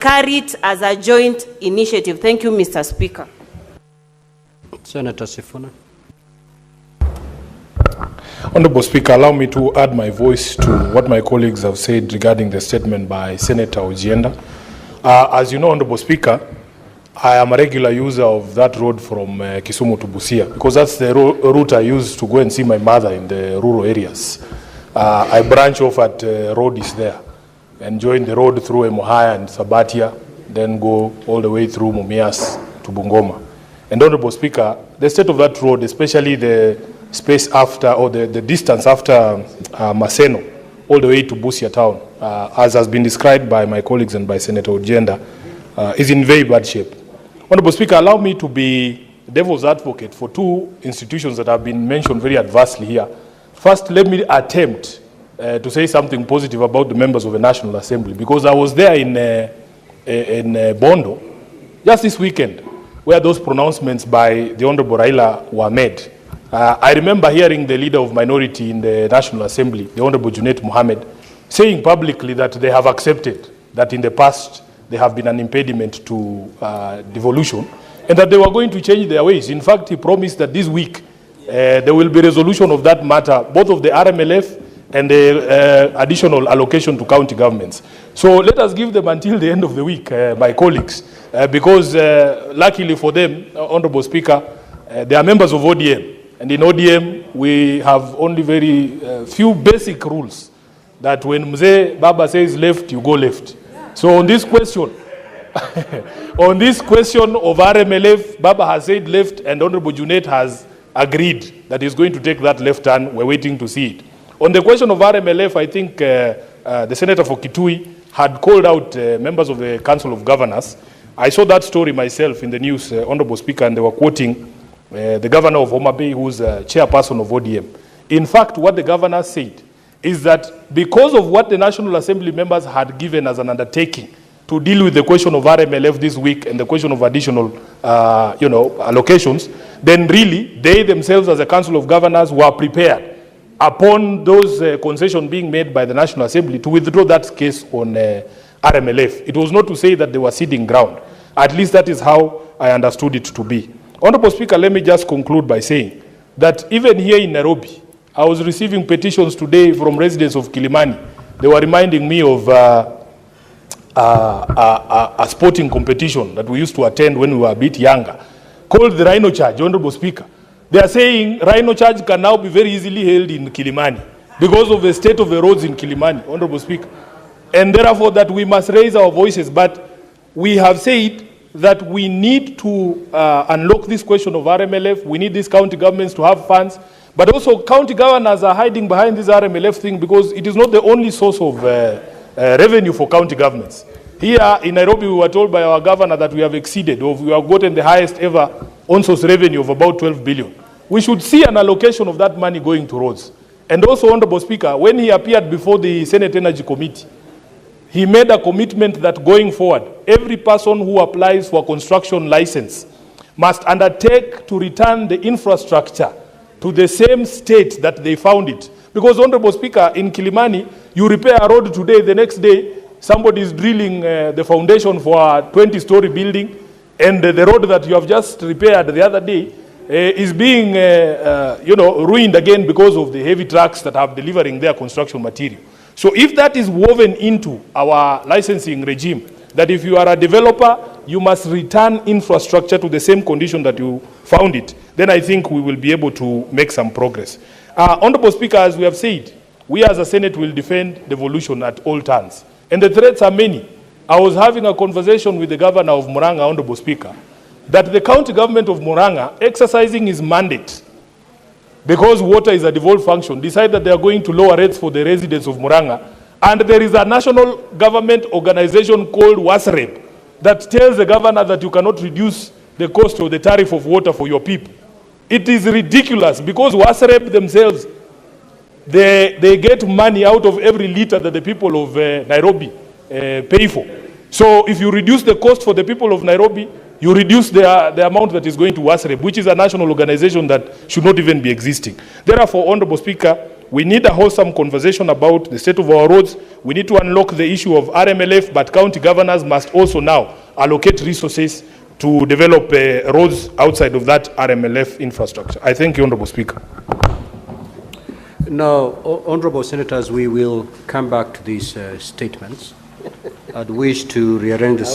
carry it as a joint initiative. Thank you, Mr. Speaker. Senator Sifuna. Honorable Speaker, allow me to add my voice to what my colleagues have said regarding the statement by Senator Ojienda. As you know, Honorable Speaker, I am a regular user of that road from Kisumu to Busia, because that's the route I use to go and see my mother in the rural areas. I branch off at Rodis there and join the road through Emuhaya and Sabatia, then go all the way through Mumias to Bungoma. And Honorable Speaker, the state of that road, especially the space after, or the distance after Maseno, all the way to Busia town, as has been described by my colleagues and by Senator Ojienda, is in very bad shape. Honorable Speaker, allow me to be devil's advocate for two institutions that have been mentioned very adversely here. First, let me attempt to say something positive about the members of the National Assembly, because I was there in Bondo just this weekend, where those pronouncements by the Honorable Raila were made. I remember hearing the leader of minority in the National Assembly, the Honorable Junet Mohammed, saying publicly that they have accepted that in the past they have been an impediment to devolution, and that they were going to change their ways. In fact, he promised that this week there will be resolution of that matter, both of the RMLF and the additional allocation to county governments. So let us give them until the end of the week, my colleagues, because luckily for them, Honorable Speaker, they are members of ODM. And in ODM, we have only very few basic rules that when Mzee Baba says left, you go left. So on this question, on this question of RMLF, Baba has said left, and Honorable Junet has agreed that he's going to take that left turn. We're waiting to see it. On the question of RMLF, I think the Senator for Kitui had called out members of the Council of Governors. I saw that story myself in the news, Honorable Speaker, and they were quoting the governor of Homa Bay, who's a chairperson of ODM. In fact, what the governor said is that because of what the National Assembly members had given as an undertaking to deal with the question of RMLF this week and the question of additional allocations, then really they themselves as a Council of Governors were prepared upon those concessions being made by the National Assembly to withdraw that case on RMLF. It was not to say that they were ceding ground. At least that is how I understood it to be. Honorable Speaker, let me just conclude by saying that even here in Nairobi, I was receiving petitions today from residents of Kilimani. They were reminding me of a sporting competition that we used to attend when we were a bit younger, called the Rhino Charge, Honorable Speaker. They are saying Rhino Charge can now be very easily held in Kilimani because of the state of the roads in Kilimani, Honorable Speaker. And therefore that we must raise our voices, but we have said that we need to unlock this question of RMLF. We need these county governments to have funds, but also county governors are hiding behind this RMLF thing because it is not the only source of revenue for county governments. Here in Nairobi, we were told by our governor that we have exceeded, or we have gotten the highest ever on-source revenue of about 12 billion. We should see an allocation of that money going to roads. And also, Honorable Speaker, when he appeared before the Senate Energy Committee, he made a commitment that going forward, every person who applies for a construction license must undertake to return the infrastructure to the same state that they found it. Because, Honorable Speaker, in Kilimani, you repair a road today, the next day, somebody is drilling the foundation for a 20-story building, and the road that you have just repaired the other day is being ruined again because of the heavy trucks that are delivering their construction material. So if that is woven into our licensing regime, that if you are a developer, you must return infrastructure to the same condition that you found it, then I think we will be able to make some progress. Honorable Speaker, as we have said, we as a Senate will defend devolution at all turns. And the threats are many. I was having a conversation with the governor of Murang'a, Honorable Speaker, that the county government of Murang'a, exercising his mandate, because water is a devolved function, decide that they are going to lower rates for the residents of Murang'a. And there is a national government organization called WASREB that tells the governor that you cannot reduce the cost of the tariff of water for your people. It is ridiculous because WASREB themselves, they get money out of every liter that the people of Nairobi pay for. So if you reduce the cost for the people of Nairobi, you reduce the amount that is going to WASREB, which is a national organization that should not even be existing. Therefore, Honorable Speaker, We need a wholesome conversation about the state of our roads. We need to unlock the issue of RMLF, but county governors must also now allocate resources to develop roads outside of that RMLF infrastructure. I thank you, Honorable Speaker. Now, Honorable Senators, we will come back to these statements. I'd wish to rearrange the